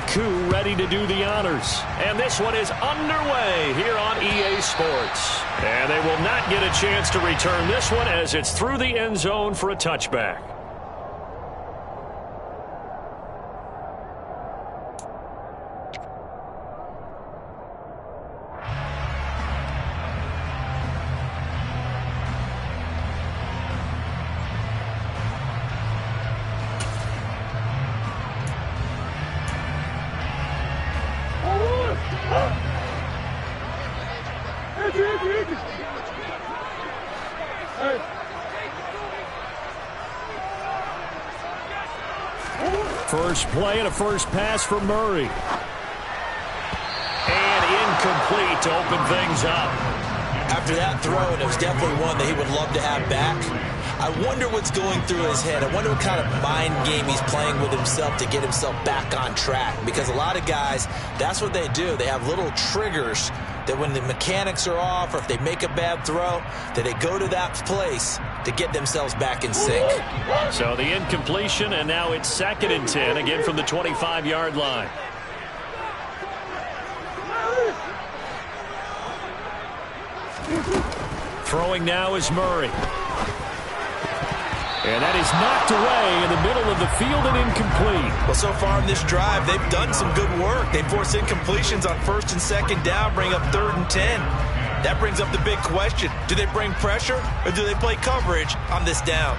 Coup ready to do the honors. And this one is underway here on EA Sports. And they will not get a chance to return this one as it's through the end zone for a touchback. First play and a first pass for Murray. And incomplete to open things up. After that throw, and it was definitely one that he would love to have back. I wonder what's going through his head. I wonder what kind of mind game he's playing with himself to get himself back on track. Because a lot of guys, that's what they do. They have little triggers that when the mechanics are off or if they make a bad throw, that they go to that place to get themselves back in sync. So the incompletion, and now it's 2nd and 10, again from the 25-yard line. Throwing now is Murray. And that is knocked away in the middle of the field and incomplete. Well, so far in this drive, they've done some good work. They force incompletions on 1st and 2nd down, bring up 3rd and 10. That brings up the big question. Do they bring pressure or do they play coverage on this down?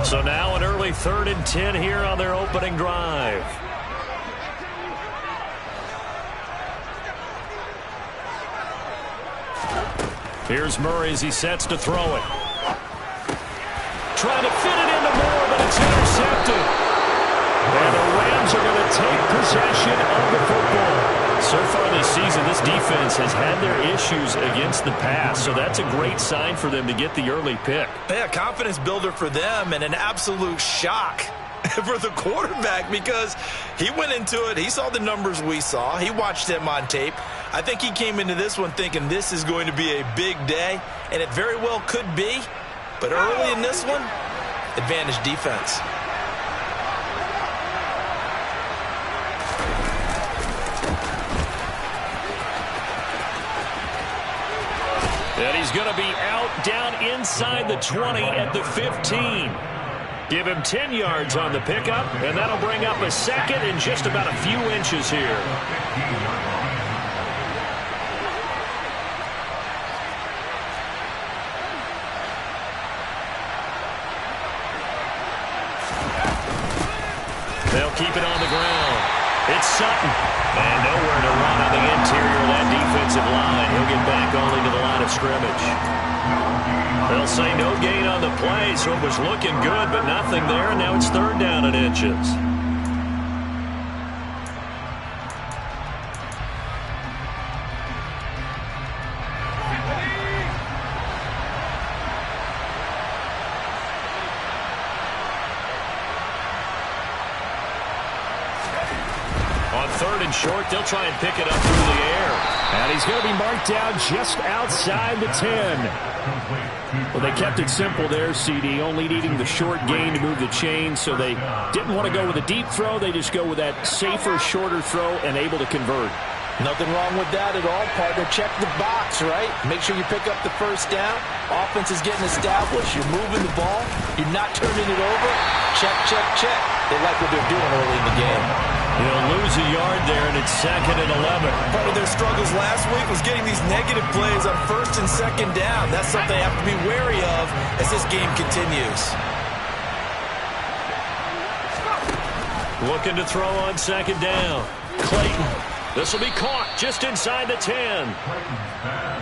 So now an early 3rd and 10 here on their opening drive. Here's Murray as he sets to throw it. Trying to fit it into Moore, but it's intercepted. And the Rams are going to take possession of the football. So far this season, this defense has had their issues against the pass, so that's a great sign for them to get the early pick. Yeah, confidence builder for them and an absolute shock for the quarterback because he went into it. He saw the numbers we saw. He watched them on tape. I think he came into this one thinking this is going to be a big day, and it very well could be. But early in this one, advantage defense. And he's going to be out down inside the 20 at the 15. Give him 10 yards on the pickup, and that'll bring up a 2nd and just about a few inches here. They'll keep it on the ground. It's Sutton. And nowhere to run on the interior of that defensive line. He'll get back only to the line of scrimmage. They'll say no gain on the play, so it was looking good, but nothing there, and now it's 3rd down and inches. On 3rd and short, they'll try and pick it up through the air. And he's going to be marked down just outside the 10. Well, they kept it simple there, CD, only needing the short gain to move the chain, so they didn't want to go with a deep throw. They just go with that safer, shorter throw and able to convert. Nothing wrong with that at all, partner. Check the box, right? Make sure you pick up the 1st down. Offense is getting established. You're moving the ball. You're not turning it over. Check, check, check. They like what they're doing early in the game. They'll lose a yard there, and it's 2nd and 11. Part of their struggles last week was getting these negative plays on 1st and 2nd down. That's something they have to be wary of as this game continues. Looking to throw on 2nd down. Clayton. This will be caught just inside the 10.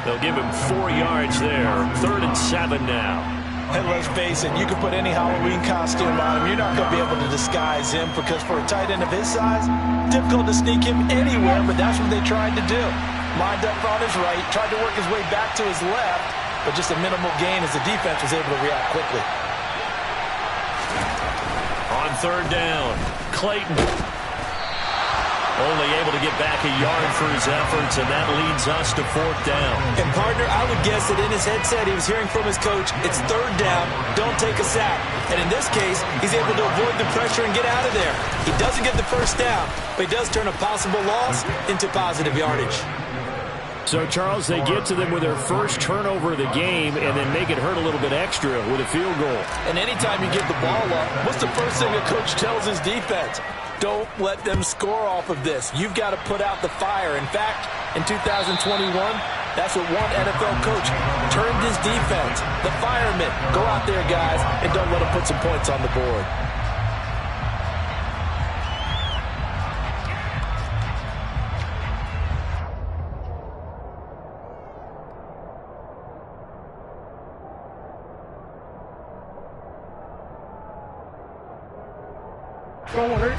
They'll give him 4 yards there. 3rd and 7 now. And let's face it, you can put any Halloween costume on him. You're not going to be able to disguise him because for a tight end of his size, difficult to sneak him anywhere, but that's what they tried to do. Lined up on his right, tried to work his way back to his left, but just a minimal gain as the defense was able to react quickly. On 3rd down, Clayton. Only able to get back a yard for his efforts, and that leads us to 4th down. And, partner, I would guess that in his headset he was hearing from his coach, it's 3rd down, don't take a sack. And in this case, he's able to avoid the pressure and get out of there. He doesn't get the 1st down, but he does turn a possible loss into positive yardage. So, Charles, they get to them with their first turnover of the game and then make it hurt a little bit extra with a field goal. And anytime you give the ball up, what's the first thing a coach tells his defense? Don't let them score off of this. You've got to put out the fire. In fact, in 2021, that's what one NFL coach turned his defense. The firemen. Go out there, guys, and don't let them put some points on the board.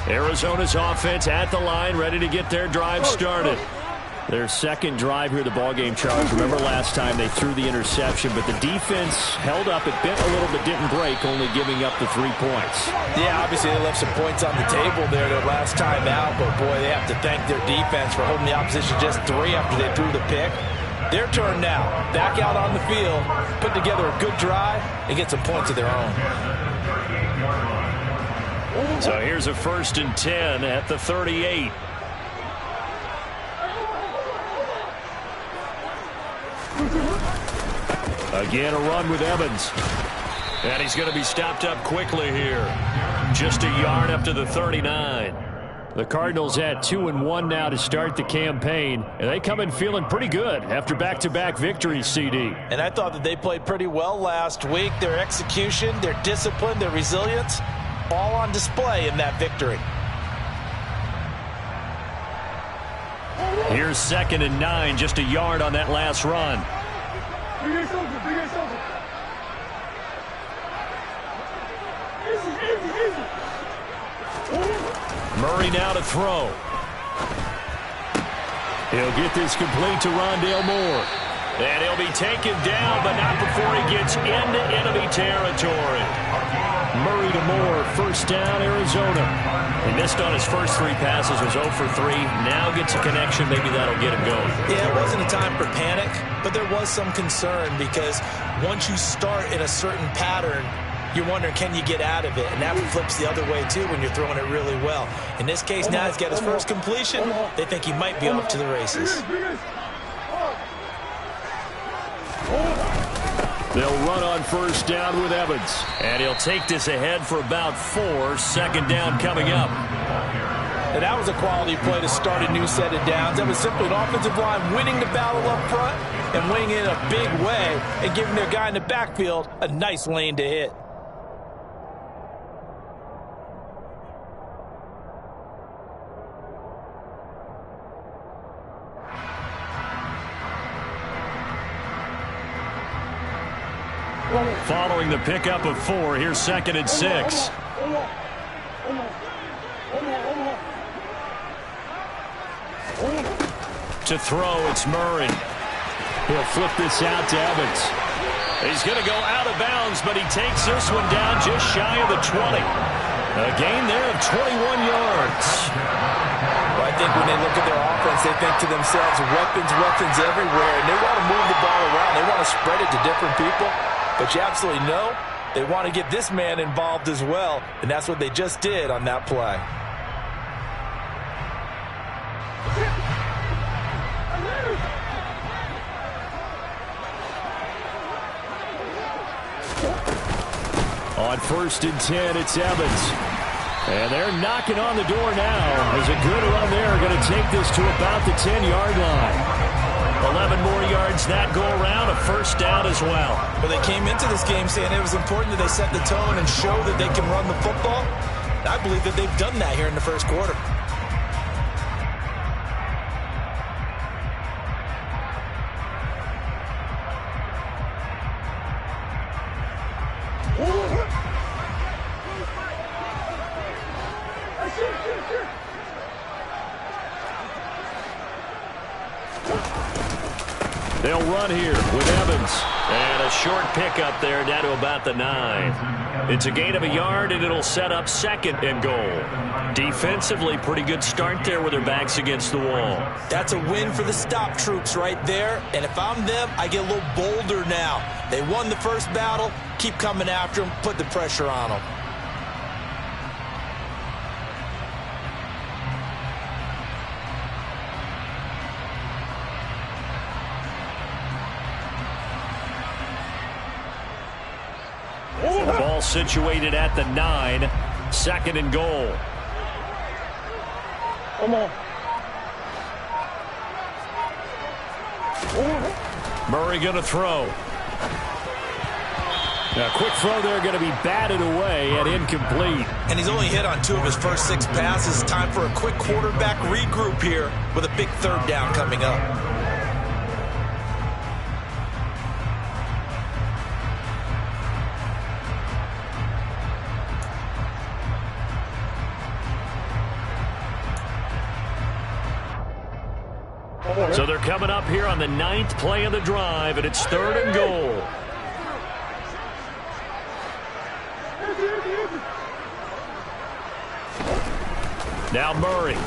Arizona's offense at the line, ready to get their drive started. Their second drive here of the ballgame, Charles. Remember last time they threw the interception, but the defense held up. It bent a little but didn't break, only giving up the 3 points. Yeah, obviously they left some points on the table there their last time out, but boy, they have to thank their defense for holding the opposition just 3 after they threw the pick. Their turn now. Back out on the field, put together a good drive, and get some points of their own. So here's a 1st and 10 at the 38. Again, a run with Evans. And he's going to be stopped up quickly here. Just a yard up to the 39. The Cardinals at 2-1 now to start the campaign. And they come in feeling pretty good after back-to-back victories, CD. And I thought that they played pretty well last week. Their execution, their discipline, their resilience, all on display in that victory. Here's 2nd and 9, just a yard on that last run. Murray now to throw. He'll get this complete to Rondale Moore. And he'll be taken down, but not before he gets into enemy territory. Murray to Moore, 1st down, Arizona. He missed on his first 3 passes, was 0 for 3. Now gets a connection, maybe that'll get him going. Yeah, it wasn't a time for panic, but there was some concern because once you start in a certain pattern, you're wondering, can you get out of it? And that flips the other way, too, when you're throwing it really well. In this case, now he's got his first completion. They think he might be off to the races. They'll run on 1st down with Evans. And he'll take this ahead for about 4. 2nd down coming up. And that was a quality play to start a new set of downs. That was simply an offensive line winning the battle up front and winning it in a big way and giving their guy in the backfield a nice lane to hit. Following the pickup of 4, here's 2nd and 6. To throw, it's Murray. He'll flip this out to Evans. He's going to go out of bounds, but he takes this one down just shy of the 20. A gain there of 21 yards. Well, I think when they look at their offense, they think to themselves, weapons everywhere, and they want to move the ball around. They want to spread it to different people. But you absolutely know they want to get this man involved as well, and that's what they just did on that play. On 1st and 10, it's Evans. And they're knocking on the door now. As a good run there, going to take this to about the 10-yard line. 11 more yards that go around, a 1st down as well. But they came into this game saying it was important that they set the tone and show that they can run the football. I believe that they've done that here in the 1st quarter. They'll run here with Evans. And a short pickup there down to about the 9. It's a gain of a yard, and it'll set up 2nd and goal. Defensively, pretty good start there with their backs against the wall. That's a win for the stop troops right there. And if I'm them, I get a little bolder now. They won the first battle. Keep coming after them. Put the pressure on them. The ball situated at the 9. 2nd and goal. Come on. Murray going to throw. A quick throw there, going to be batted away and incomplete. And he's only hit on 2 of his first 6 passes. Time for a quick quarterback regroup here with a big 3rd down coming up. So they're coming up here on the 9th play of the drive, and it's 3rd and goal. Now Murray. And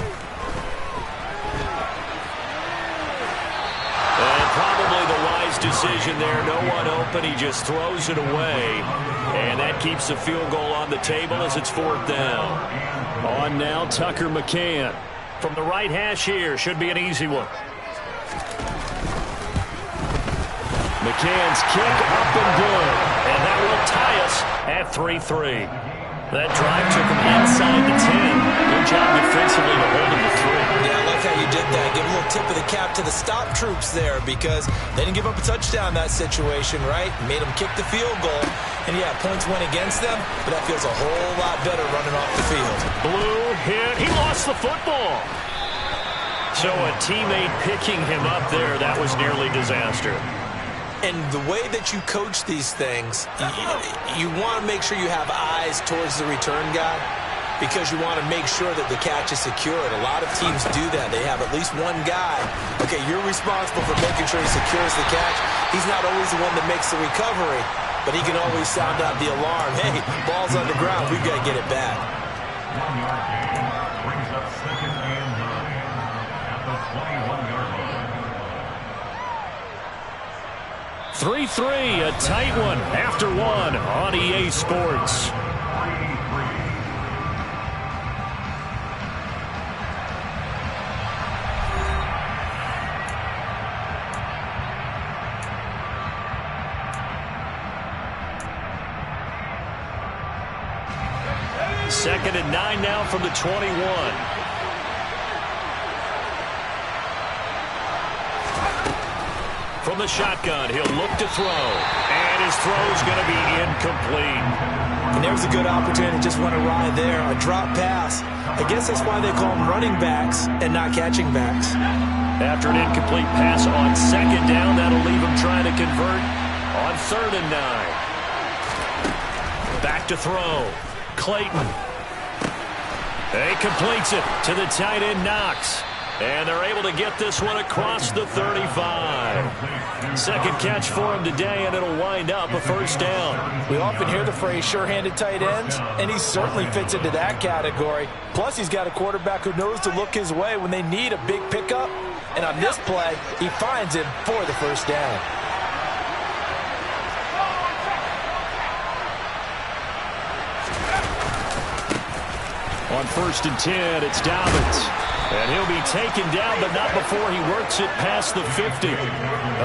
probably the wise decision there. No one open. He just throws it away. And that keeps the field goal on the table as it's 4th down. On now, Tucker McCann. From the right hash here. Should be an easy one. McCann's kick up and good. And that will tie us at 3-3. That drive took him inside the 10. Good job defensively to hold him to 3. Yeah, I like how you did that. Give a little tip of the cap to the stop troops there because they didn't give up a touchdown in that situation, right? Made them kick the field goal. And, yeah, points went against them, but that feels a whole lot better running off the field. Blue hit. He lost the football. So a teammate picking him up there, that was nearly disaster. And the way that you coach these things, you want to make sure you have eyes towards the return guy because you want to make sure that the catch is secured. A lot of teams do that. They have at least one guy. Okay, you're responsible for making sure he secures the catch. He's not always the one that makes the recovery, but he can always sound out the alarm. Hey, ball's on the ground. We've got to get it back. 1 yard gain brings up 2nd and 9 at the 21-yard line. 3-3, a tight one after 1 on EA Sports. Second and 9 now from the 21. From the shotgun, he'll look to throw. And his throw's going to be incomplete. And there's a good opportunity. Just went awry there. A drop pass. I guess that's why they call them running backs and not catching backs. After an incomplete pass on 2nd down, that'll leave him trying to convert on 3rd and 9. Back to throw. Clayton. He completes it to the tight end, Knox. And they're able to get this one across the 35. Second catch for him today, and it'll wind up a 1st down. We often hear the phrase sure-handed tight ends, and he certainly fits into that category. Plus, he's got a quarterback who knows to look his way when they need a big pickup. And on this play, he finds him for the 1st down. On 1st and 10, it's Dobbins. And he'll be taken down, but not before he works it past the 50.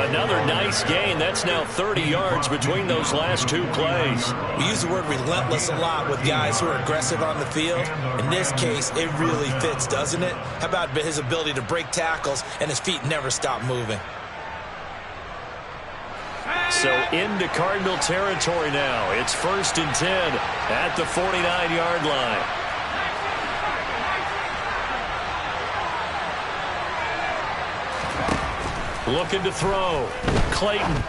Another nice gain. That's now 30 yards between those last 2 plays. We use the word relentless a lot with guys who are aggressive on the field. In this case, it really fits, doesn't it? How about his ability to break tackles and his feet never stop moving? So into Cardinal territory now. It's 1st and 10 at the 49-yard line. Looking to throw. Clayton.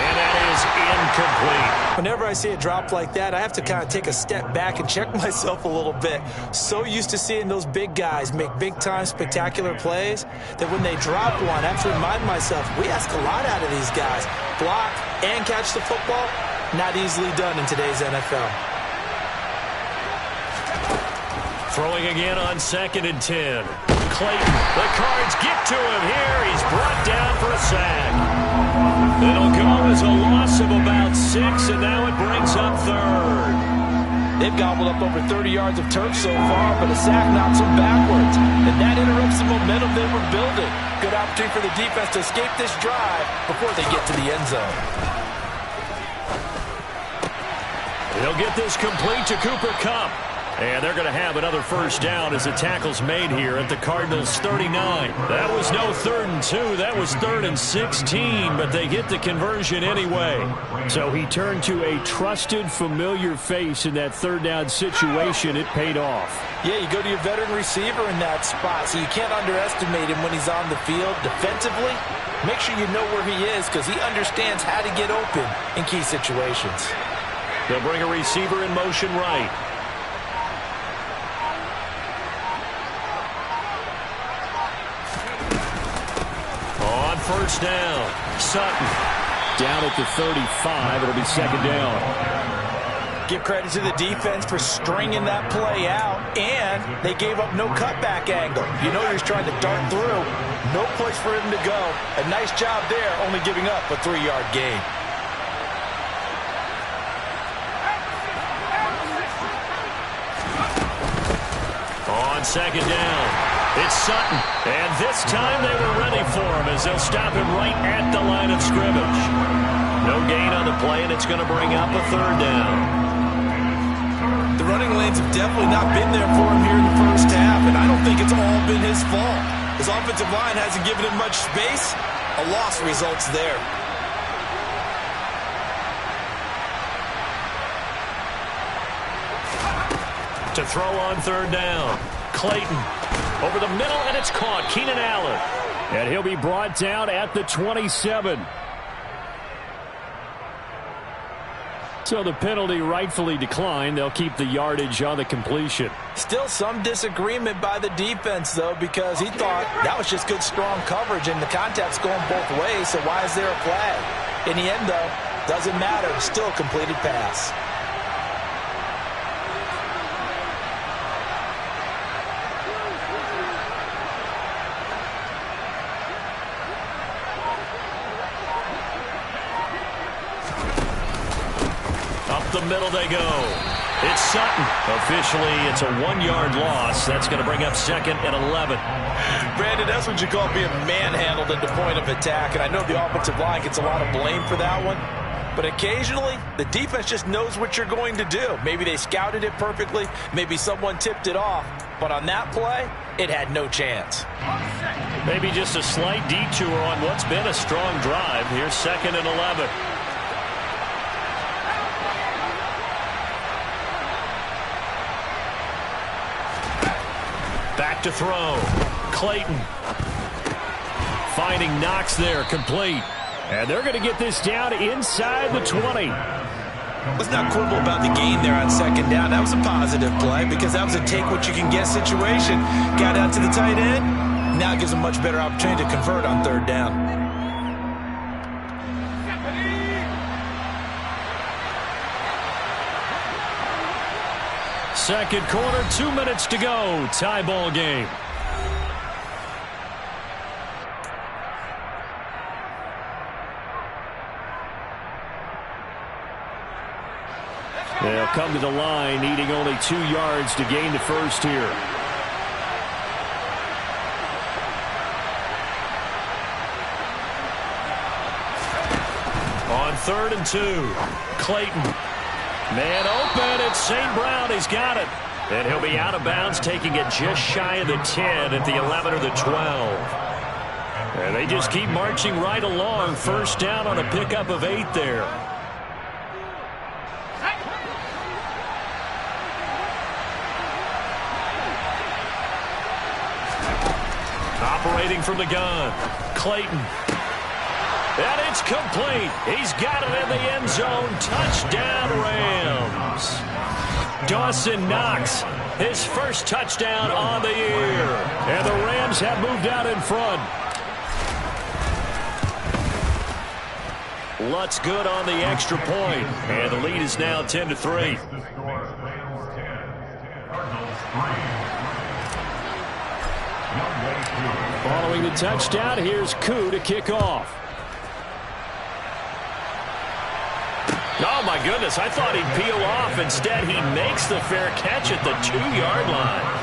And that is incomplete. Whenever I see a drop like that, I have to kind of take a step back and check myself a little bit. So used to seeing those big guys make big-time spectacular plays that when they drop one, I have to remind myself, we ask a lot out of these guys. Block and catch the football, not easily done in today's NFL. Throwing again on 2nd and 10. Clayton, the Cards get to him here. He's brought down for a sack. It'll go as a loss of about 6, and now it brings up 3rd. They've gobbled up over 30 yards of turf so far, but a sack knocks them backwards. And that interrupts the momentum they were building. Good opportunity for the defense to escape this drive before they get to the end zone. They'll get this complete to Cooper Kupp. And they're going to have another first down as the tackle's made here at the Cardinals' 39. That was no 3rd and 2. That was 3rd and 16, but they get the conversion anyway. So he turned to a trusted, familiar face in that 3rd down situation. It paid off. Yeah, you go to your veteran receiver in that spot, so you can't underestimate him when he's on the field defensively. Make sure you know where he is because he understands how to get open in key situations. They'll bring a receiver in motion right. First down. Sutton down at the 35. It'll be 2nd down. Give credit to the defense for stringing that play out, and they gave up no cutback angle. You know he was trying to dart through. No place for him to go. A nice job there, only giving up a 3-yard gain. On 2nd down. It's Sutton, and this time they were ready for him as they'll stop him right at the line of scrimmage. No gain on the play, and it's going to bring up a 3rd down. The running lanes have definitely not been there for him here in the first half, and I don't think it's all been his fault. His offensive line hasn't given him much space. A loss results there. To throw on 3rd down. Clayton over the middle, and it's caught. Keenan Allen. And he'll be brought down at the 27. So the penalty rightfully declined. They'll keep the yardage on the completion. Still some disagreement by the defense, though, because he thought that was just good, strong coverage, and the contact's going both ways, so why is there a flag? In the end, though, doesn't matter. Still a completed pass. The middle they go. It's Sutton. Officially, it's a 1-yard loss. That's going to bring up 2nd and 11. Brandon, that's what you call being manhandled at the point of attack. And I know the offensive line gets a lot of blame for that one. But occasionally, the defense just knows what you're going to do. Maybe they scouted it perfectly. Maybe someone tipped it off. But on that play, it had no chance. Maybe just a slight detour on what's been a strong drive. Here's 2nd and 11. Back to throw. Clayton. Finding Knox there, complete. And they're going to get this down inside the 20. Let's not quibble about the gain there on 2nd down. That was a positive play because that was a take-what-you-can-get situation. Got out to the tight end. Now it gives them a much better opportunity to convert on 3rd down. Second quarter, 2 minutes to go. Tie ball game. They'll come to the line, needing only 2 yards to gain the first here. On 3rd and 2, Clayton. Man open, it's St. Brown. He's got it. And he'll be out of bounds, taking it just shy of the 10 at the 11 or the 12. And they just keep marching right along. First down on a pickup of 8 there. Operating from the gun, Clayton. And it's complete. He's got it in the end zone. Touchdown, Rams. Dawson Knox, his first touchdown on the year. And the Rams have moved out in front. Lutz good on the extra point. And the lead is now 10-3. Following the touchdown, here's Koo to kick off. Oh, my goodness. I thought he'd peel off. Instead, he makes the fair catch at the 2-yard line.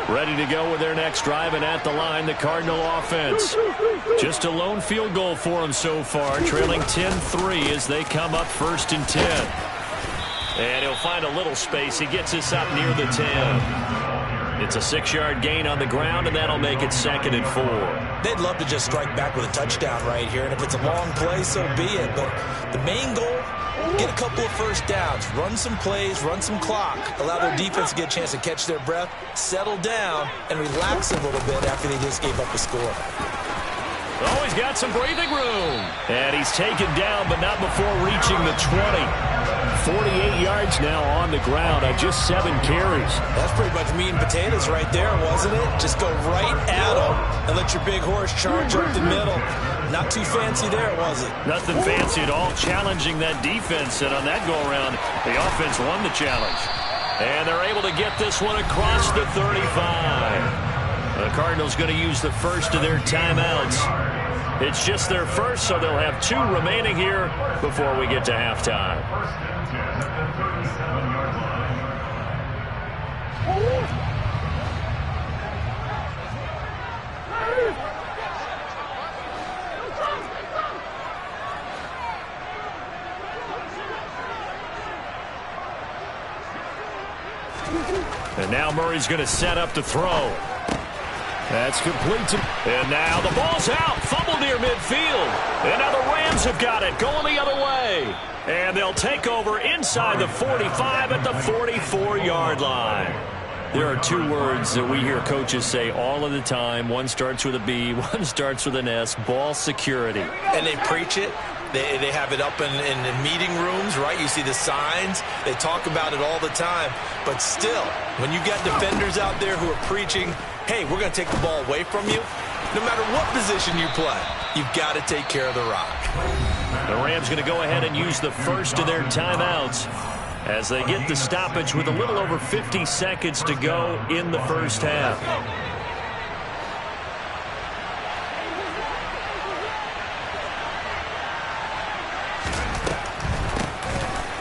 Ready to go with their next drive, and at the line, the Cardinal offense. Just a lone field goal for them so far, trailing 10-3 as they come up 1st and 10. And he'll find a little space. He gets this up near the 10. It's a 6-yard gain on the ground, and that'll make it 2nd and 4. They'd love to just strike back with a touchdown right here, and if it's a long play, so be it. But the main goal, get a couple of first downs, run some plays, run some clock, allow their defense to get a chance to catch their breath, settle down, and relax a little bit after they just gave up a score. Oh, he's got some breathing room. And he's taken down, but not before reaching the 20. 48 yards now on the ground on just 7 carries. That's pretty much meat and potatoes right there, wasn't it? Just go right at them and let your big horse charge up the middle. Not too fancy there, was it? Nothing fancy at all, challenging that defense. And on that go-around, the offense won the challenge. And they're able to get this one across the 35. The Cardinals going to use the first of their timeouts. It's just their first, so they'll have 2 remaining here before we get to halftime. And now Murray's going to set up to throw. That's complete. And now the ball's out. Fumble near midfield. And now the Rams have got it. Going the other way. And they'll take over inside the 45 at the 44-yard line. There are 2 words that we hear coaches say all of the time. One starts with a B, one starts with an S. Ball security. And they preach it. They have it up in meeting rooms, right? You see the signs. They talk about it all the time. But still, when you got defenders out there who are preaching, hey, we're going to take the ball away from you, no matter what position you play, you've got to take care of the rock. The Rams going to go ahead and use the first of their timeouts as they get the stoppage with a little over 50 seconds to go in the first half.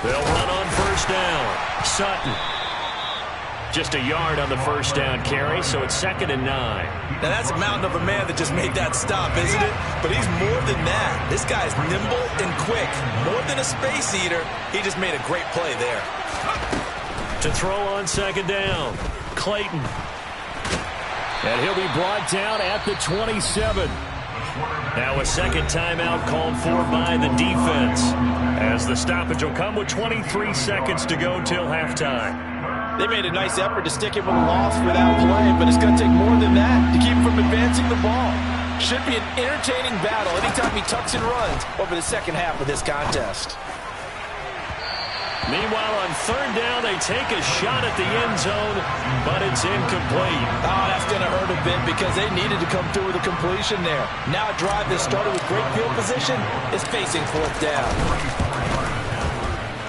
They'll run on first down. Sutton. Just a yard on the first down carry, so it's 2nd and 9. Now that's a mountain of a man that just made that stop, isn't it? But he's more than that. This guy's nimble and quick. More than a space eater, he just made a great play there. To throw on 2nd down, Clayton. And he'll be brought down at the 27. Now a second timeout called for by the defense, as the stoppage will come with 23 seconds to go till halftime. They made a nice effort to stick him with a loss for that play, but it's going to take more than that to keep him from advancing the ball. Should be an entertaining battle anytime he tucks and runs over the second half of this contest. Meanwhile, on 3rd down, they take a shot at the end zone, but it's incomplete. Oh, that's going to hurt a bit because they needed to come through with a completion there. Now a drive that started with great field position is facing 4th down.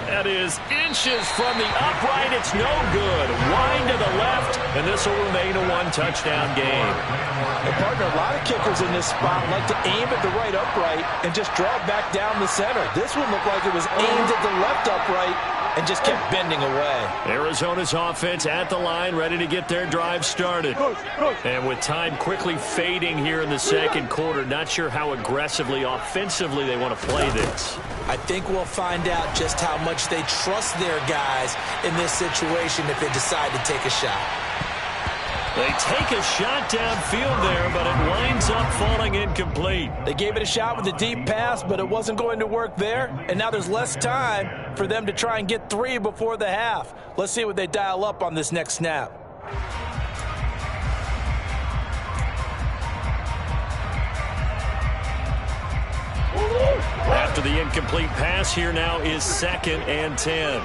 That is inches from the upright. It's no good. Wide to the left, and this will remain a 1-touchdown game. And partner, a lot of kickers in this spot like to aim at the right upright and just draw it back down the center. This one looked like it was aimed at the left upright and just kept bending away. Arizona's offense at the line, ready to get their drive started. And with time quickly fading here in the second quarter, not sure how aggressively, offensively they want to play this. I think we'll find out just how much they trust their guys in this situation if they decide to take a shot. They take a shot downfield there, but it winds up falling incomplete. They gave it a shot with a deep pass, but it wasn't going to work there. And now there's less time for them to try and get 3 before the half. Let's see what they dial up on this next snap. After the incomplete pass, here now is 2nd and 10.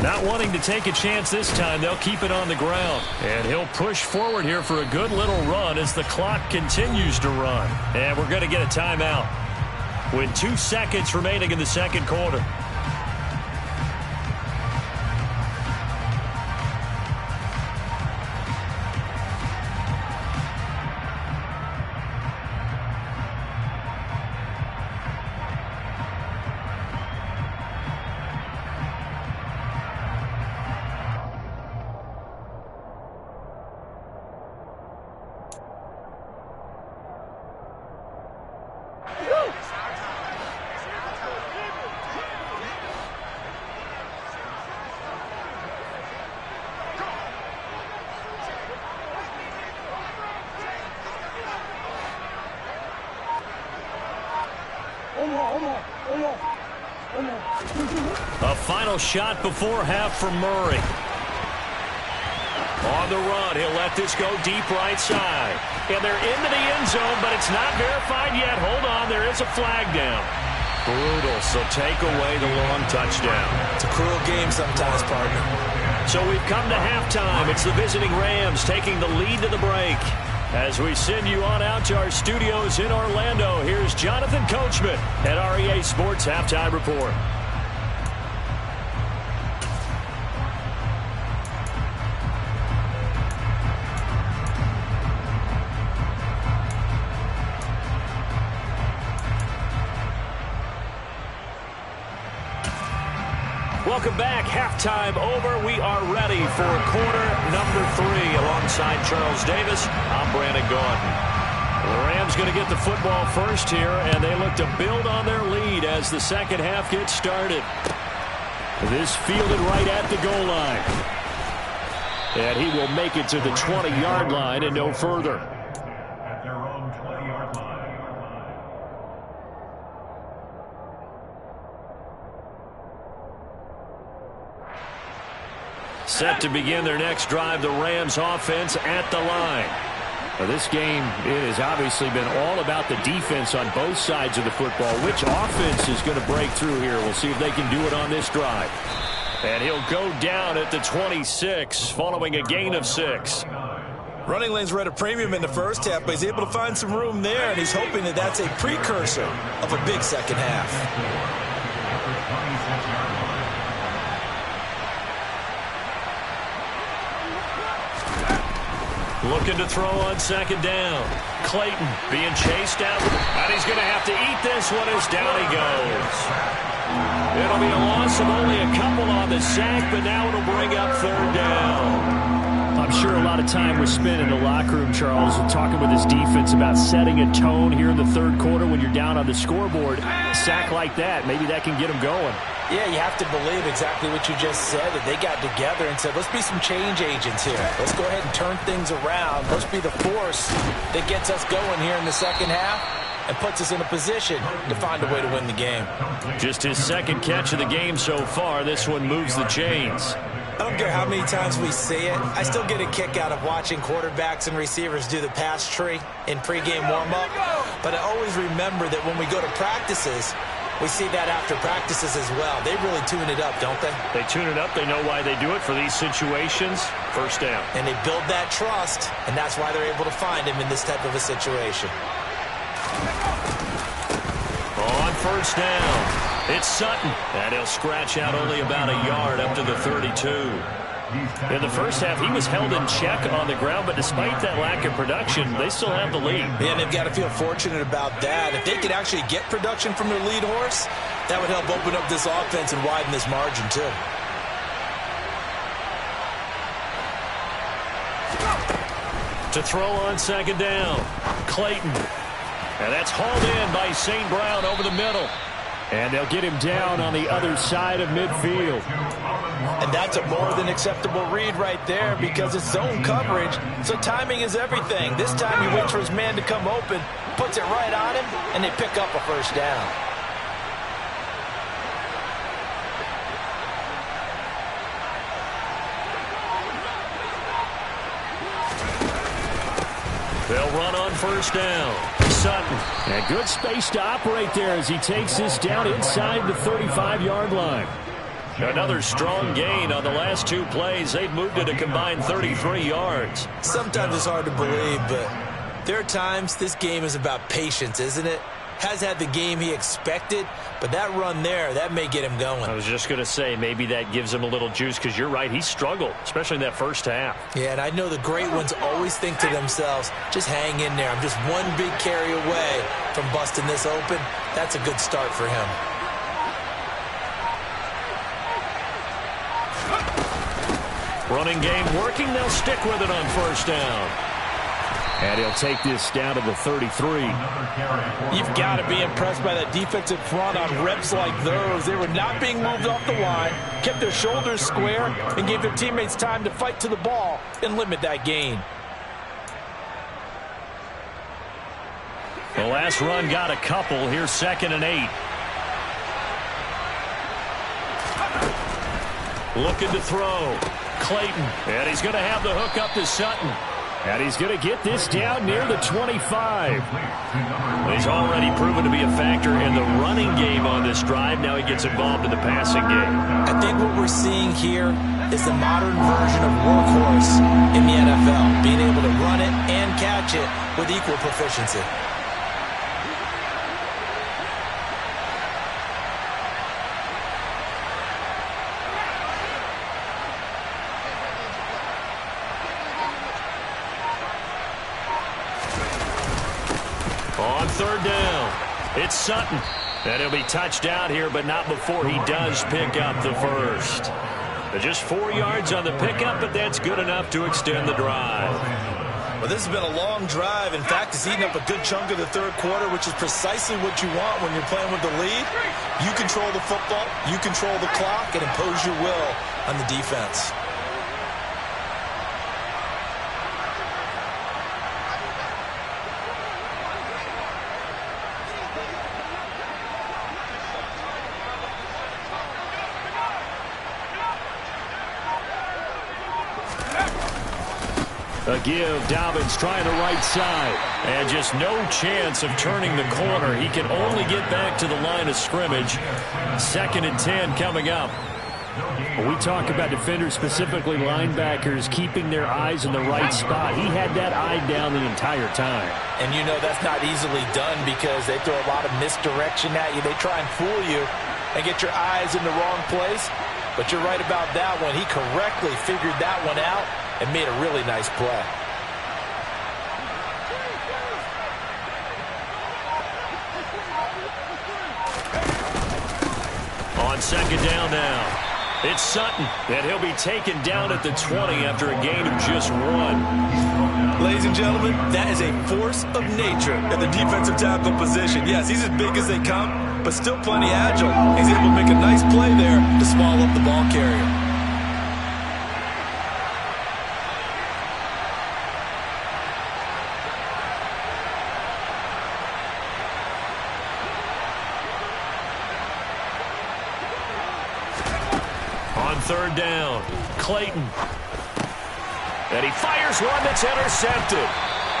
Not wanting to take a chance this time, they'll keep it on the ground. And he'll push forward here for a good little run as the clock continues to run. And we're going to get a timeout with 2 seconds remaining in the second quarter. A final shot before half for Murray. On the run, he'll let this go deep right side. And they're into the end zone, but it's not verified yet. Hold on, there is a flag down. Brutal, so take away the long touchdown. It's a cruel game sometimes, partner. So we've come to halftime. It's the visiting Rams taking the lead to the break. As we send you on out to our studios in Orlando, here's Jonathan Coachman at REA Sports Halftime Report. Welcome back. Halftime over. We are ready for quarter number 3 alongside Charles Davis. I'm Brandon Gaudin. The Rams going to get the football first here, and they look to build on their lead as the second half gets started. This fielded right at the goal line. And he will make it to the 20-yard line and no further. At their own 20-yard line. Set to begin their next drive, the Rams offense at the line. Now, this game, it has obviously been all about the defense on both sides of the football. Which offense is going to break through here? We'll see if they can do it on this drive. And he'll go down at the 26 following a gain of 6. Running lanes were at a premium in the first half, but he's able to find some room there, and he's hoping that that's a precursor of a big second half. Looking to throw on second down. Clayton being chased out. And he's going to have to eat this one as down he goes. It'll be a loss of only a couple on the sack, but now it'll bring up third down. I'm sure a lot of time was spent in the locker room, Charles, talking with his defense about setting a tone here in the third quarter when you're down on the scoreboard. A sack like that, maybe that can get him going. Yeah, you have to believe exactly what you just said, that they got together and said, let's be some change agents here. Let's go ahead and turn things around. Let's be the force that gets us going here in the second half and puts us in a position to find a way to win the game. Just his second catch of the game so far. This one moves the chains. I don't care how many times we see it. I still get a kick out of watching quarterbacks and receivers do the pass tree in pregame warm-up. But I always remember that when we go to practices, we see that after practices as well. They really tune it up, don't they? They tune it up. They know why they do it for these situations. First down. And they build that trust, and that's why they're able to find him in this type of a situation. On first down, it's Sutton. And he'll scratch out only about a yard up to the 32. In the first half, he was held in check on the ground, but despite that lack of production, they still have the lead. Yeah, and they've got to feel fortunate about that. If they could actually get production from their lead horse, that would help open up this offense and widen this margin, too. To throw on second down, Clayton. And that's hauled in by St. Brown over the middle. And they'll get him down on the other side of midfield. And that's a more than acceptable read right there because it's zone coverage, so timing is everything. This time he waits for his man to come open, puts it right on him, and they pick up a first down. They'll run on first down. Sutton. And good space to operate there as he takes this down inside the 35-yard line. Another strong gain on the last two plays. They've moved it a combined 33 yards. Sometimes it's hard to believe, but there are times this game is about patience, isn't it? Has had the game he expected, but that run there, that may get him going. I was just going to say, maybe that gives him a little juice because you're right, he struggled, especially in that first half. Yeah, and I know the great ones always think to themselves, just hang in there. I'm just one big carry away from busting this open. That's a good start for him. Running game working. They'll stick with it on first down. And he'll take this down to the 33. You've got to be impressed by that defensive front on reps like those. They were not being moved off the line, kept their shoulders square, and gave their teammates time to fight to the ball and limit that gain. The last run got a couple. Here's 2nd and 8. Looking to throw. Clayton. And he's going to have the hook up to Sutton. And he's going to get this down near the 25. He's already proven to be a factor in the running game on this drive. Now he gets involved in the passing game. I think what we're seeing here is the modern version of workhorse in the NFL, being able to run it and catch it with equal proficiency. On third down, it's Sutton. And he'll be touched out here, but not before he does pick up the first. Just 4 yards on the pickup, but that's good enough to extend the drive. Well, this has been a long drive. In fact, it's eaten up a good chunk of the third quarter, which is precisely what you want when you're playing with the lead. You control the football, you control the clock, and impose your will on the defense. A give, Dobbins trying the right side. And just no chance of turning the corner. He can only get back to the line of scrimmage. 2nd and 10 coming up. We talk about defenders, specifically linebackers, keeping their eyes in the right spot. He had that eye down the entire time. And you know that's not easily done because they throw a lot of misdirection at you. They try and fool you and get your eyes in the wrong place. But you're right about that one. He correctly figured that one out and made a really nice play. On second down now, it's Sutton, and he'll be taken down at the 20 after a gain of just 1. Ladies and gentlemen, that is a force of nature at the defensive tackle position. Yes, he's as big as they come, but still plenty agile. He's able to make a nice play there to swallow up the ball carrier. Third down, Clayton. And he fires one that's intercepted.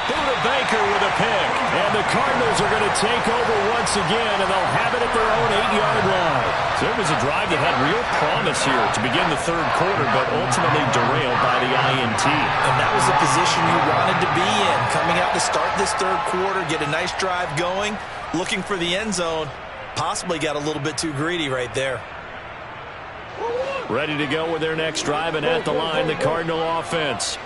Buda Baker with a pick. And the Cardinals are going to take over once again, and they'll have it at their own 8-yard line. So it was a drive that had real promise here to begin the third quarter, but ultimately derailed by the INT. And that was the position you wanted to be in. Coming out to start this third quarter, get a nice drive going, looking for the end zone. Possibly got a little bit too greedy right there. Ready to go with their next drive, and at the line, the Cardinal offense.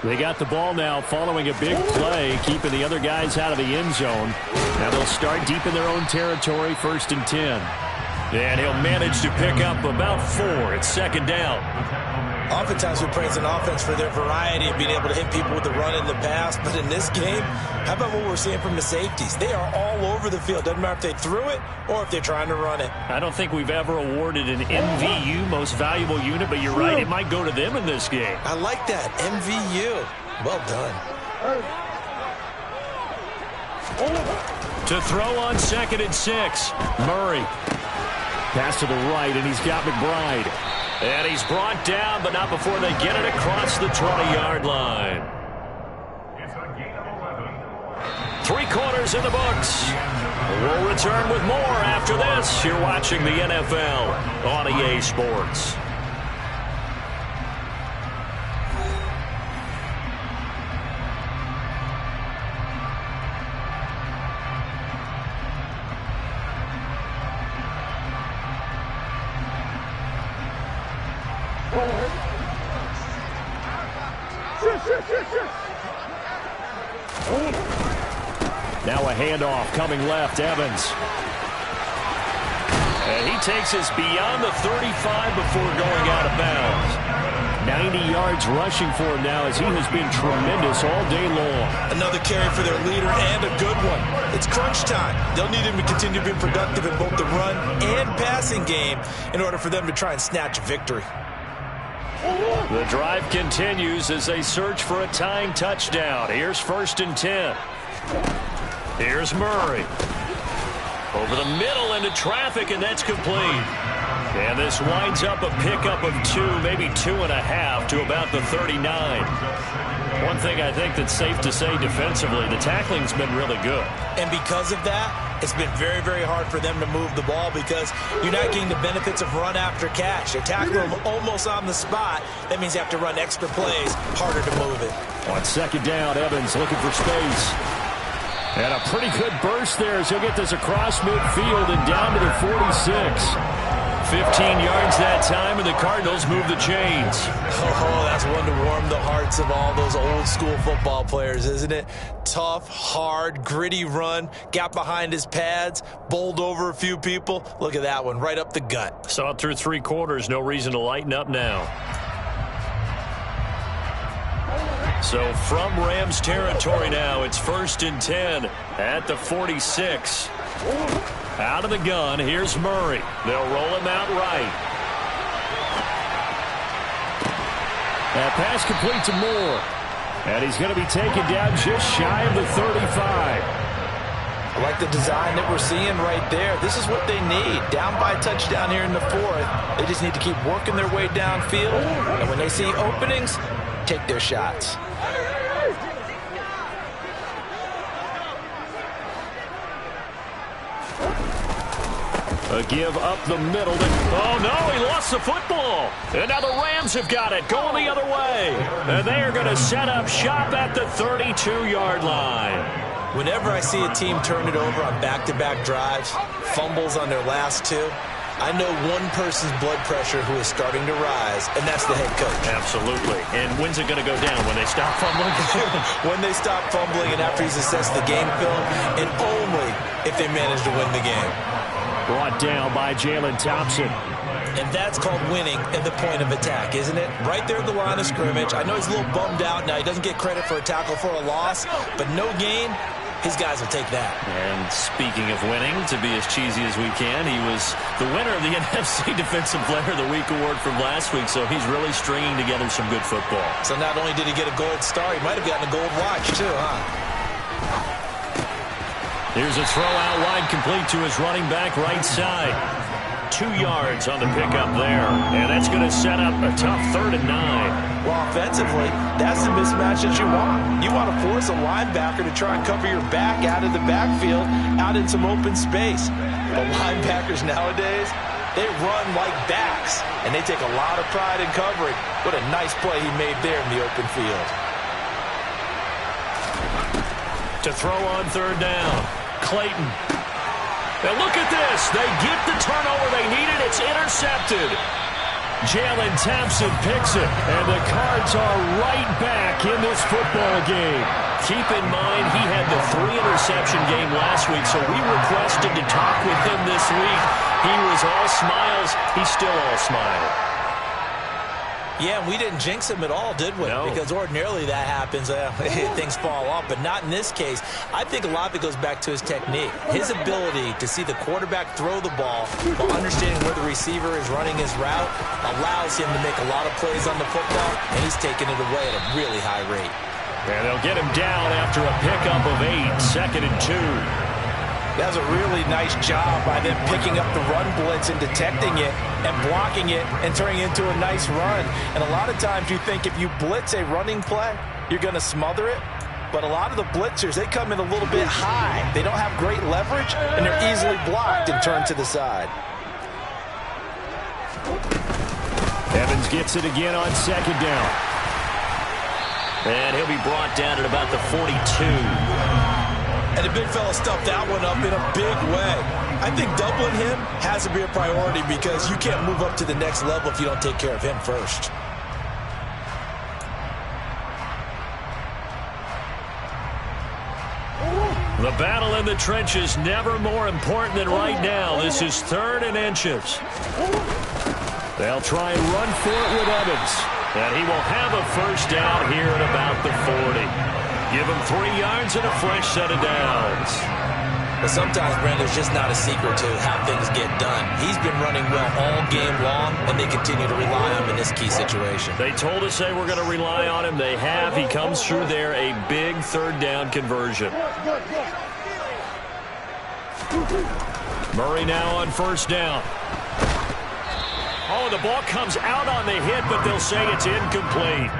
They got the ball now following a big play, keeping the other guys out of the end zone. Now they'll start deep in their own territory, 1st and 10. And he'll manage to pick up about 4. It's 2nd down. Oftentimes we praise an offense for their variety of being able to hit people with the run and the pass. But in this game, how about what we're seeing from the safeties? They are all over the field. Doesn't matter if they threw it or if they're trying to run it. I don't think we've ever awarded an MVU, most valuable unit, but you're right, it might go to them in this game. I like that. MVU. Well done. To throw on 2nd and 6. Murray. Pass to the right, and he's got McBride. And he's brought down, but not before they get it across the 20-yard line. It's a gain of 11. 3 quarters in the books. We'll return with more after this. You're watching the NFL on EA Sports. Now a handoff coming left, Evans. And he takes us beyond the 35 before going out of bounds. 90 yards rushing for him now as he has been tremendous all day long. Another carry for their leader and a good one. It's crunch time. They'll need him to continue to be productive in both the run and passing game in order for them to try and snatch a victory. The drive continues as they search for a tying touchdown. Here's 1st and 10. Here's Murray. Over the middle into traffic, and that's complete. And this winds up a pickup of 2, maybe 2.5 to about the 39. One thing I think that's safe to say defensively, the tackling's been really good. And because of that, it's been very, very hard for them to move the ball because you're not getting the benefits of run after catch. They're tackling them almost on the spot. That means you have to run extra plays, harder to move it. On 2nd down, Evans looking for space. And a pretty good burst there as he'll get this across midfield and down to the 46. 15 yards that time, and the Cardinals move the chains. Oh, that's one to warm the hearts of all those old school football players, isn't it? Tough, hard, gritty run, got behind his pads, bowled over a few people. Look at that one, right up the gut. Saw it through 3 quarters, no reason to lighten up now. So from Rams territory now, it's 1st and 10 at the 46. Out of the gun, here's Murray. They'll roll him out right. That pass complete to Moore. And he's going to be taken down just shy of the 35. I like the design that we're seeing right there. This is what they need. Down by a touchdown here in the 4th. They just need to keep working their way downfield. And when they see openings, take their shots. A give up the middle. Oh, no, he lost the football. And now the Rams have got it, going the other way. And they are going to set up shop at the 32-yard line. Whenever I see a team turn it over on back-to-back drives, fumbles on their last 2, I know one person's blood pressure who is starting to rise, and that's the head coach. Absolutely. And when's it going to go down? When they stop fumbling? When they stop fumbling and after he's assessed the game film, and only if they manage to win the game. Brought down by Jalen Thompson. And that's called winning at the point of attack, isn't it? Right there at the line of scrimmage. I know he's a little bummed out now. He doesn't get credit for a tackle for a loss, but no gain, his guys will take that. And speaking of winning, to be as cheesy as we can, he was the winner of the NFC Defensive Player of the Week award from last week, so he's really stringing together some good football. So not only did he get a gold star, he might have gotten a gold watch too, huh? Here's a throw out wide, complete to his running back right side. 2 yards on the pickup there. And that's going to set up a tough 3rd and 9. Well, offensively, that's the mismatch that you want. You want to force a linebacker to try and cover your back out of the backfield, out in some open space. But linebackers nowadays, they run like backs, and they take a lot of pride in covering. What a nice play he made there in the open field. To throw on 3rd down. Clayton. And look at this. They get the turnover they needed. It's intercepted. Jalen Thompson picks it, and the Cards are right back in this football game. Keep in mind, he had the 3-interception game last week, so we requested to talk with him this week. He was all smiles. He's still all smile. Yeah, we didn't jinx him at all, did we? No. Because ordinarily that happens. Things fall off, but not in this case. I think a lot of it goes back to his technique. His ability to see the quarterback throw the ball while understanding where the receiver is running his route allows him to make a lot of plays on the football, and he's taking it away at a really high rate. And they'll get him down after a pickup of 8, 2nd and 2. That was a really nice job by them picking up the run blitz and detecting it and blocking it and turning it into a nice run. And a lot of times you think if you blitz a running play, you're going to smother it. But a lot of the blitzers, they come in a little bit high. They don't have great leverage, and they're easily blocked and turned to the side. Evans gets it again on 2nd down. And he'll be brought down at about the 42. And the big fella stuffed that one up in a big way. I think doubling him has to be a priority because you can't move up to the next level if you don't take care of him first. The battle in the trenches never more important than right now. This is 3rd and inches. They'll try and run for it with Evans. And he will have a first down here at about the 40. Give him 3 yards and a fresh set of downs. But sometimes, Brent, there's just not a secret to how things get done. He's been running well all game long, and they continue to rely on him in this key situation. They told us they were going to rely on him. They have. He comes through there, a big 3rd down conversion. Murray now on 1st down. Oh, the ball comes out on the hit, but they'll say it's incomplete.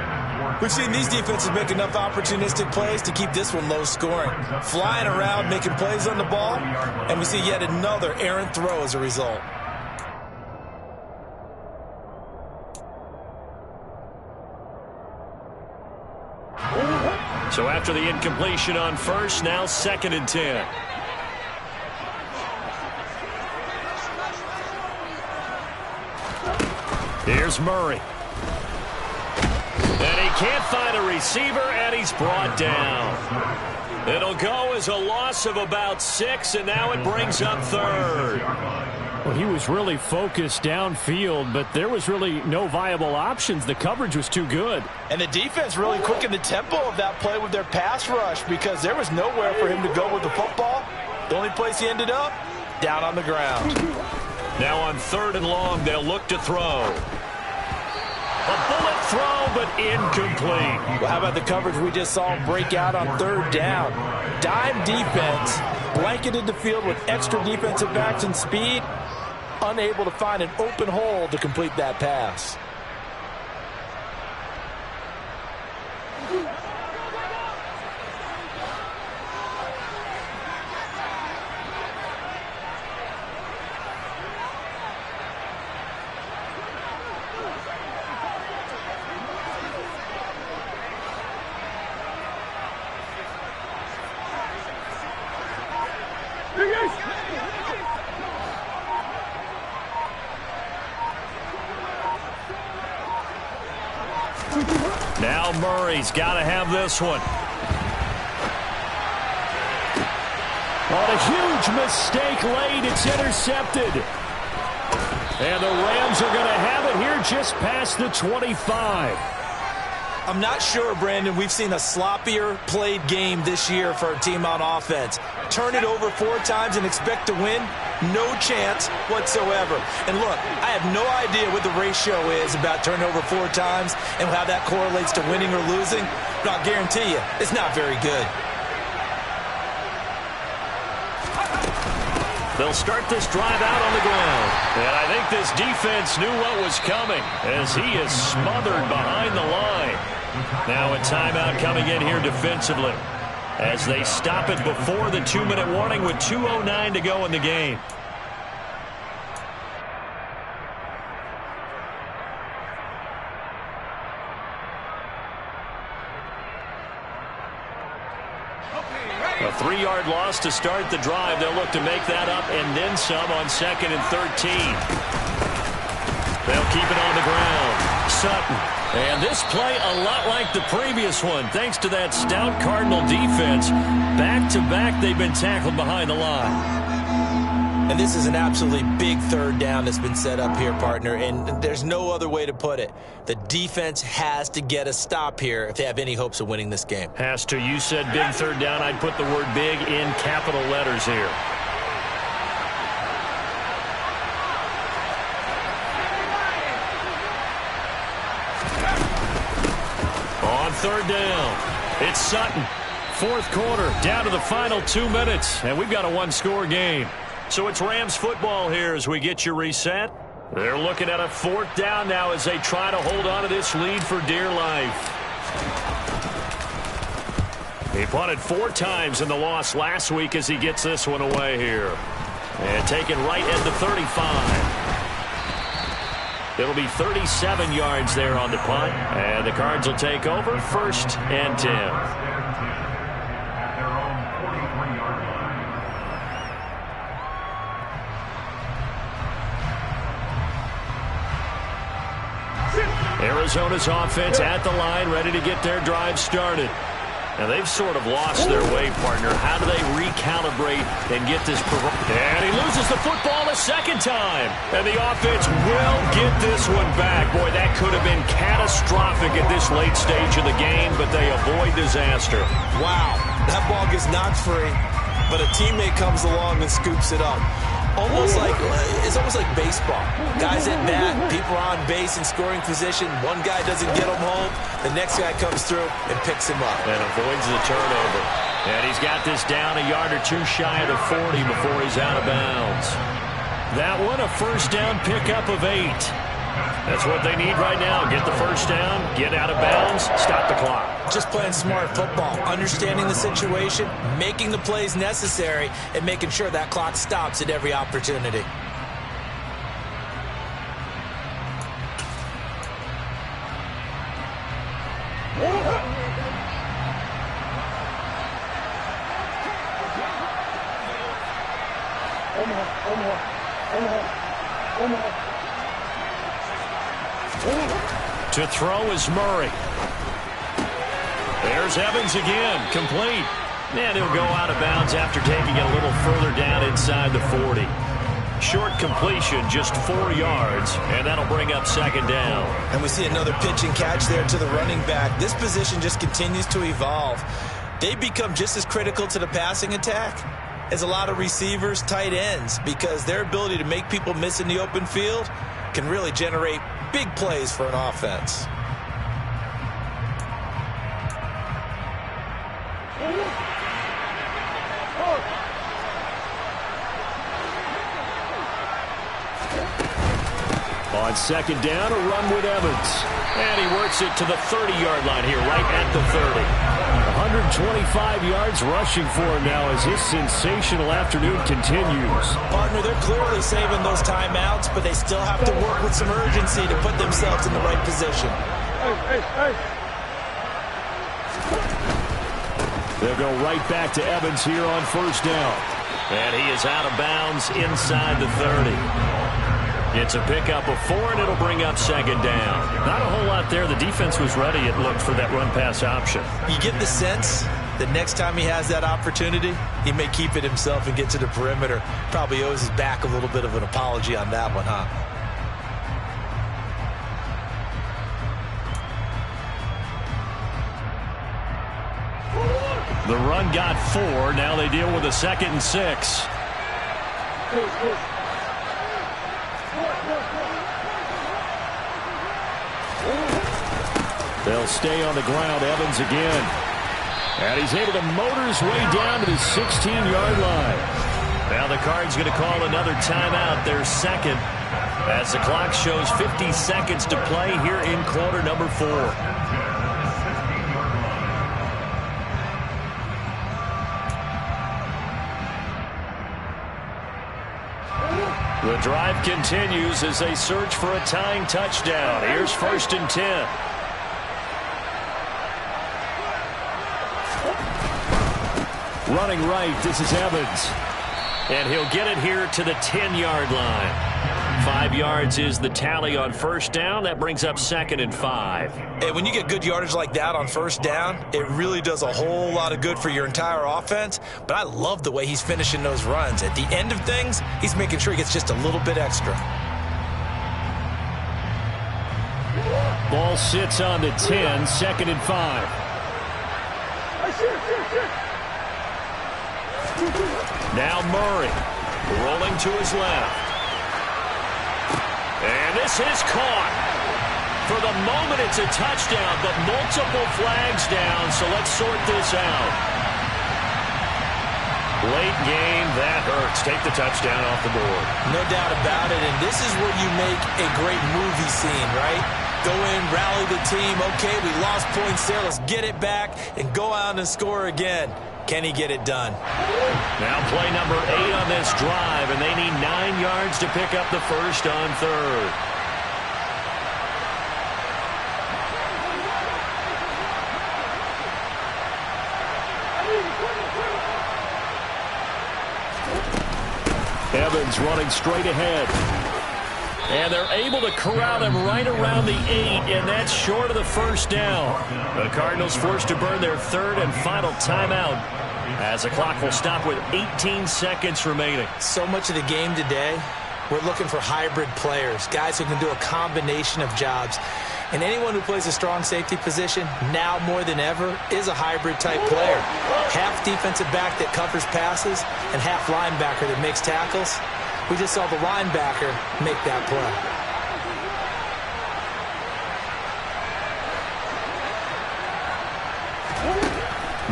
We've seen these defenses make enough opportunistic plays to keep this one low scoring. Flying around, making plays on the ball, and we see yet another errant throw as a result. So after the incompletion on 1st, now 2nd and 10. Here's Murray. And he can't find a receiver, and he's brought down. It'll go as a loss of about 6, and now it brings up 3rd. Well, he was really focused downfield, but there was really no viable options. The coverage was too good. And the defense really quickened the tempo of that play with their pass rush because there was nowhere for him to go with the football. The only place he ended up, down on the ground. Now on 3rd and long, they'll look to throw. A bullet throw, but incomplete. Well, how about the coverage we just saw break out on 3rd down? Dime defense, blanketed the field with extra defensive backs and speed, unable to find an open hole to complete that pass. Now Murray's got to have this one. On a huge mistake late, it's intercepted. And the Rams are going to have it here just past the 25. I'm not sure, Brandon, we've seen a sloppier played game this year for a team on offense. Turn it over 4 times and expect to win? No chance whatsoever. And look, I have no idea what the ratio is about turning over 4 times and how that correlates to winning or losing, but I'll guarantee you, it's not very good. They'll start this drive out on the ground. And I think this defense knew what was coming as he is smothered behind the line. Now a timeout coming in here defensively as they stop it before the 2-minute warning with 2:09 to go in the game. A 3-yard loss to start the drive. They'll look to make that up and then some on 2nd and 13. They'll keep it on the ground. Sutton. And this play a lot like the previous one, thanks to that stout Cardinal defense. Back-to-back, they've been tackled behind the line. And this is an absolutely big third down that's been set up here, partner, and there's no other way to put it. The defense has to get a stop here if they have any hopes of winning this game. Has to. You said big third down. I'd put the word big in capital letters here. On third down, it's Sutton. Fourth quarter, down to the final 2 minutes, and we've got a one-score game. So it's Rams football here as we get you reset. They're looking at a fourth down now as they try to hold on to this lead for dear life. He punted 4 times in the loss last week as he gets this one away here. And taken right at the 35. It'll be 37 yards there on the punt. And the Cards will take over 1st and 10. Arizona's offense at the line, ready to get their drive started. Now, they've sort of lost their way, partner. How do they recalibrate and get this? And he loses the football a second time. And the offense will get this one back. Boy, that could have been catastrophic at this late stage of the game, but they avoid disaster. Wow, that ball gets knocked free, but a teammate comes along and scoops it up. It's almost like baseball. Guys at bat, people are on base in scoring position. One guy doesn't get him home. The next guy comes through and picks him up. And avoids the turnover. And he's got this down a yard or two shy of the 40 before he's out of bounds. That one, a first down pickup of 8. That's what they need right now. Get the first down, get out of bounds, stop the clock. Just playing smart football, understanding the situation, making the plays necessary, and making sure that clock stops at every opportunity. To throw is Murray. There's Evans again, complete. And he'll go out of bounds after taking it a little further down inside the 40. Short completion, just 4 yards, and that'll bring up second down. And we see another pitch and catch there to the running back. This position just continues to evolve. They become just as critical to the passing attack as a lot of receivers, tight ends, because their ability to make people miss in the open field can really generate big plays for an offense. On second down, a run with Evans. And he works it to the 30-yard line here, right at the 30. 125 yards rushing for him now as his sensational afternoon continues. Partner, they're clearly saving those timeouts, but they still have to work with some urgency to put themselves in the right position. They'll go right back to Evans here on first down. And he is out of bounds inside the 30. It's a pickup of 4, and it'll bring up second down. Not a whole lot there. The defense was ready, it looked, for that run-pass option. You get the sense that next time he has that opportunity, he may keep it himself and get to the perimeter. Probably owes his back a little bit of an apology on that one, huh? The run got 4. Now they deal with a 2nd and 6. They'll stay on the ground. Evans again. And he's able to motor his way down to the 16-yard line. Now the Cards going to call another timeout, their second, as the clock shows 50 seconds to play here in quarter number 4. The drive continues as they search for a tying touchdown. Here's 1st and 10. Running right, this is Evans. And he'll get it here to the 10-yard line. 5 yards is the tally on first down. That brings up 2nd and 5. Hey, when you get good yardage like that on first down, it really does a whole lot of good for your entire offense. But I love the way he's finishing those runs. At the end of things, he's making sure he gets just a little bit extra. Ball sits on the 10, 2nd and 5. Now Murray rolling to his left. And this is caught. For the moment, it's a touchdown, but multiple flags down, so let's sort this out. Late game, that hurts. Take the touchdown off the board. No doubt about it, and this is where you make a great movie scene, right? Go in, rally the team. Okay, we lost points there. Let's get it back and go out and score again. Can he get it done? Now play number 8 on this drive, and they need 9 yards to pick up the first on 3rd. Evans running straight ahead. And they're able to corral him right around the 8, and that's short of the first down. The Cardinals forced to burn their 3rd and final timeout as the clock will stop with 18 seconds remaining. So much of the game today, we're looking for hybrid players, guys who can do a combination of jobs. And anyone who plays a strong safety position, now more than ever, is a hybrid-type player. Half defensive back that covers passes and half linebacker that makes tackles. We just saw the linebacker make that play.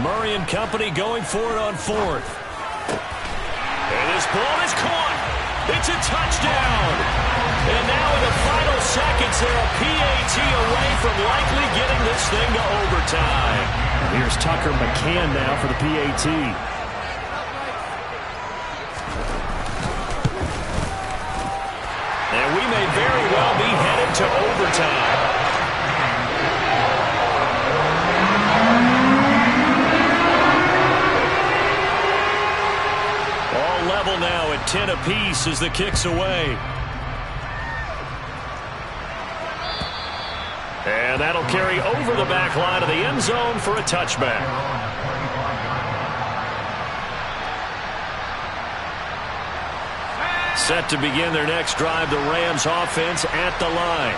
Murray and company going for it on 4th. And this ball is caught. It's a touchdown. And now in the final seconds, they're a PAT away from likely getting this thing to overtime. Here's Tucker McCann now for the PAT. And we may very well be headed to overtime. All level now at 10 apiece as the kick's away. And that'll carry over the back line of the end zone for a touchback. Set to begin their next drive, the Rams offense at the line.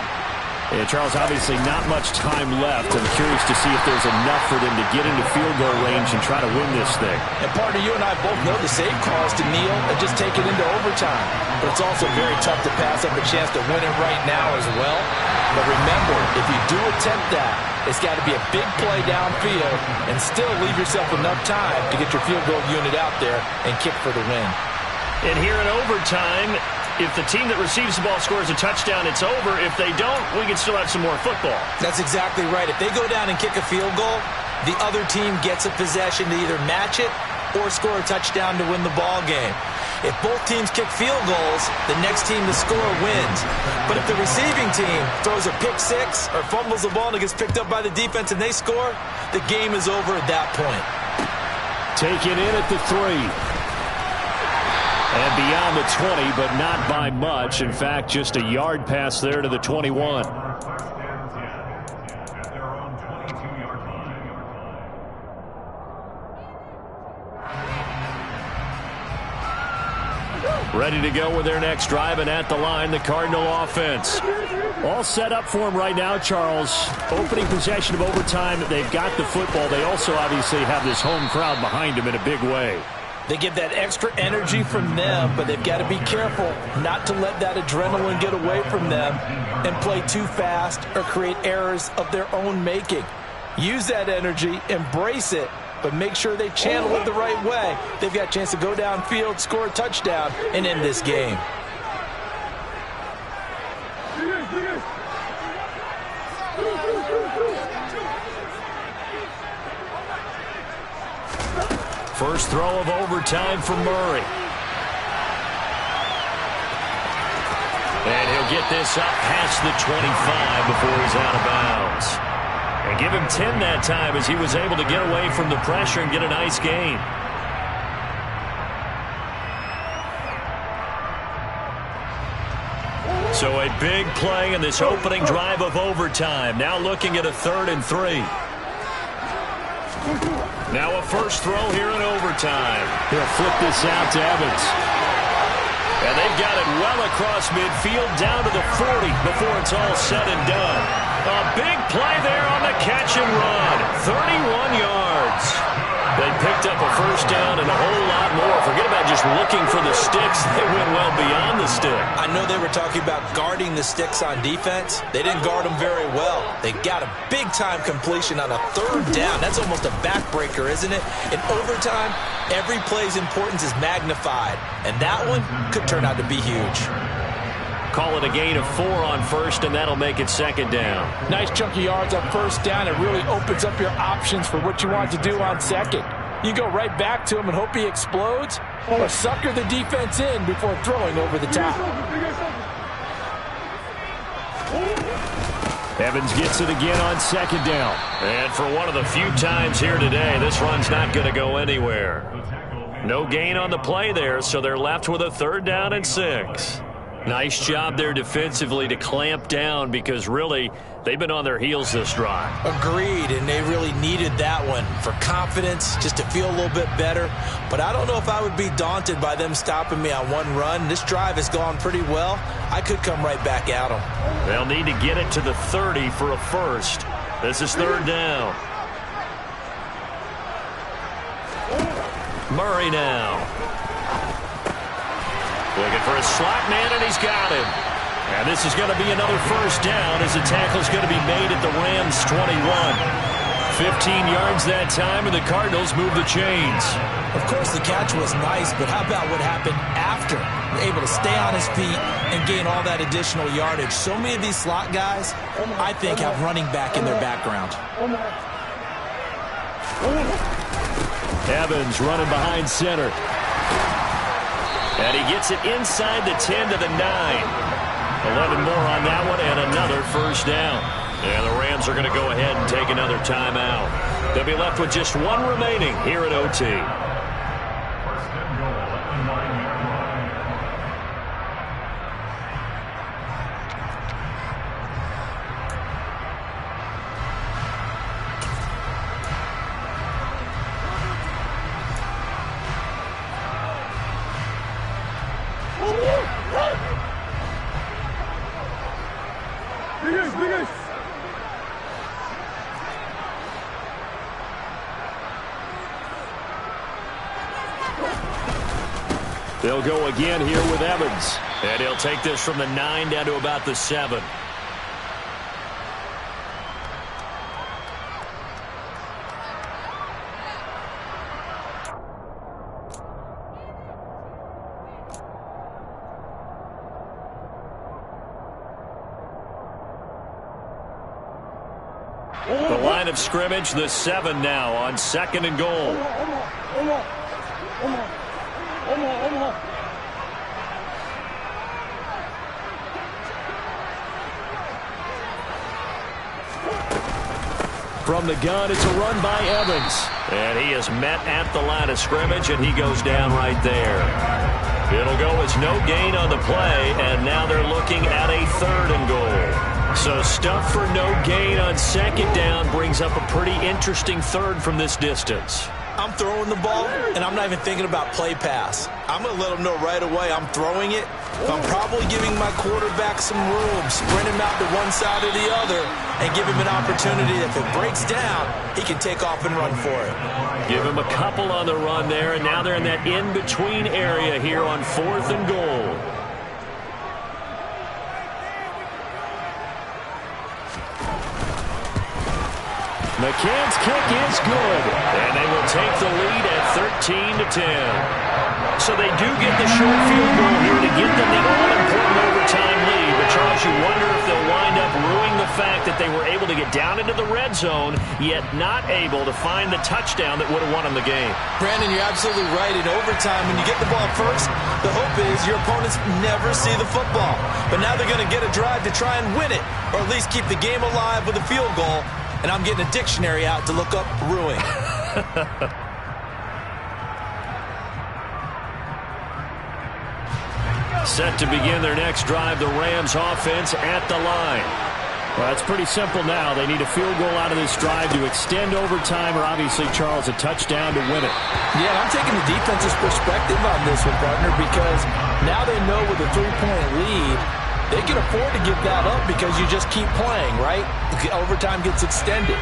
Yeah, Charles, obviously not much time left. I'm curious to see if there's enough for them to get into field goal range and try to win this thing. And partner, you and I both know the safe call is to kneel and just take it into overtime. But it's also very tough to pass up a chance to win it right now as well. But remember, if you do attempt that, it's got to be a big play downfield and still leave yourself enough time to get your field goal unit out there and kick for the win. And here in overtime, if the team that receives the ball scores a touchdown, it's over. If they don't, we can still have some more football. That's exactly right. If they go down and kick a field goal, the other team gets a possession to either match it or score a touchdown to win the ball game. If both teams kick field goals, the next team to score wins. But if the receiving team throws a pick six or fumbles the ball and it gets picked up by the defense and they score, the game is over at that point. Taken in at the 3. And beyond the 20, but not by much. In fact, just a yard pass there to the 21. Ready to go with their next drive, and at the line, the Cardinal offense. All set up for them right now, Charles. Opening possession of overtime. They've got the football. They also obviously have this home crowd behind them in a big way. They get that extra energy from them, but they've got to be careful not to let that adrenaline get away from them and play too fast or create errors of their own making. Use that energy, embrace it, but make sure they channel it the right way. They've got a chance to go downfield, score a touchdown, and end this game. First throw of overtime for Murray. And he'll get this up past the 25 before he's out of bounds. And give him 10 that time as he was able to get away from the pressure and get a nice gain. So a big play in this opening drive of overtime. Now looking at a 3rd and 3. Now a first throw here in overtime. He'll flip this out to Evans. And they've got it well across midfield down to the 40 before it's all said and done. A big play there on the catch and run. 31 yards. They picked up a first down and a whole lot more. Forget about just looking for the sticks. They went well beyond the stick. I know they were talking about guarding the sticks on defense. They didn't guard them very well. They got a big-time completion on a 3rd down. That's almost a backbreaker, isn't it? In overtime, every play's importance is magnified. And that one could turn out to be huge. Call it a gain of 4 on first, and that'll make it 2nd down. Nice chunk of yards on first down. It really opens up your options for what you want to do on second. You go right back to him and hope he explodes, or sucker the defense in before throwing over the top. Evans gets it again on 2nd down. And for one of the few times here today, this run's not going to go anywhere. No gain on the play there, so they're left with a 3rd down and 6. Nice job there defensively to clamp down because really they've been on their heels this drive. Agreed, and they really needed that one for confidence, just to feel a little bit better. But I don't know if I would be daunted by them stopping me on one run. This drive has gone pretty well. I could come right back at them. They'll need to get it to the 30 for a first. This is 3rd down. Murray now. Looking for a slot man, and he's got him. And this is going to be another first down as the tackle's going to be made at the Rams' 21. 15 yards that time, and the Cardinals move the chains. Of course, the catch was nice, but how about what happened after? Able to stay on his feet and gain all that additional yardage. So many of these slot guys, I think, have running back in their background. Evans running behind center. And he gets it inside the 10 to the 9. 11 more on that one and another first down. And the Rams are going to go ahead and take another timeout. They'll be left with just 1 remaining here at OT. First and goal at the 9-yard line. They'll go again here with Evans. And he'll take this from the 9 down to about the 7. The line of scrimmage, the 7 now on 2nd and goal. From the gun, it's a run by Evans. And he is met at the line of scrimmage, and he goes down right there. It'll go as no gain on the play, and now they're looking at a 3rd and goal. So stuff for no gain on 2nd down brings up a pretty interesting 3rd from this distance. I'm throwing the ball, and I'm not even thinking about play pass. I'm going to let them know right away I'm throwing it. I'm probably giving my quarterback some room, sprint him out to one side or the other, and give him an opportunity. If it breaks down, he can take off and run for it. Give him a couple on the run there, and now they're in that in-between area here on 4th and goal. McCann's kick is good, and they will take the lead at 13-10. So they do get the short field goal here to get them the all-important overtime lead. But, Charles, you wonder if they'll wind up ruining the fact that they were able to get down into the red zone, yet not able to find the touchdown that would have won them the game. Brandon, you're absolutely right. In overtime, when you get the ball first, the hope is your opponents never see the football. But now they're going to get a drive to try and win it, or at least keep the game alive with a field goal. And I'm getting a dictionary out to look up ruin. Set to begin their next drive, the Rams offense at the line. Well, it's pretty simple now. They need a field goal out of this drive to extend overtime, or obviously, Charles, a touchdown to win it. Yeah, I'm taking the defense's perspective on this one, partner, because now they know with a 3-point lead, they can afford to give that up because you just keep playing, right? Overtime gets extended.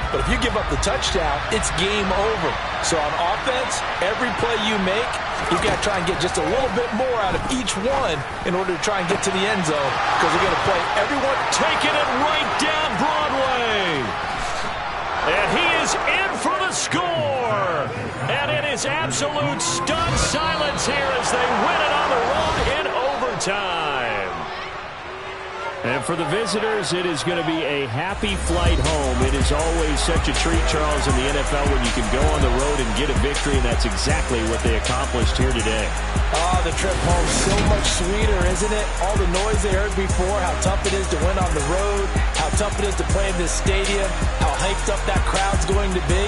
But if you give up the touchdown, it's game over. So on offense, every play you make, you've got to try and get just a little bit more out of each one in order to try and get to the end zone, because they're going to play everyone. Taking it right down Broadway. And he is in for the score. And it is absolute stunned silence here as they win it on the road in overtime. And for the visitors, it is going to be a happy flight home. It is always such a treat, Charles, in the NFL when you can go on the road and get a victory, and that's exactly what they accomplished here today. Oh, the trip home so much sweeter, isn't it? All the noise they heard before, how tough it is to win on the road, how tough it is to play in this stadium, how hyped up that crowd's going to be.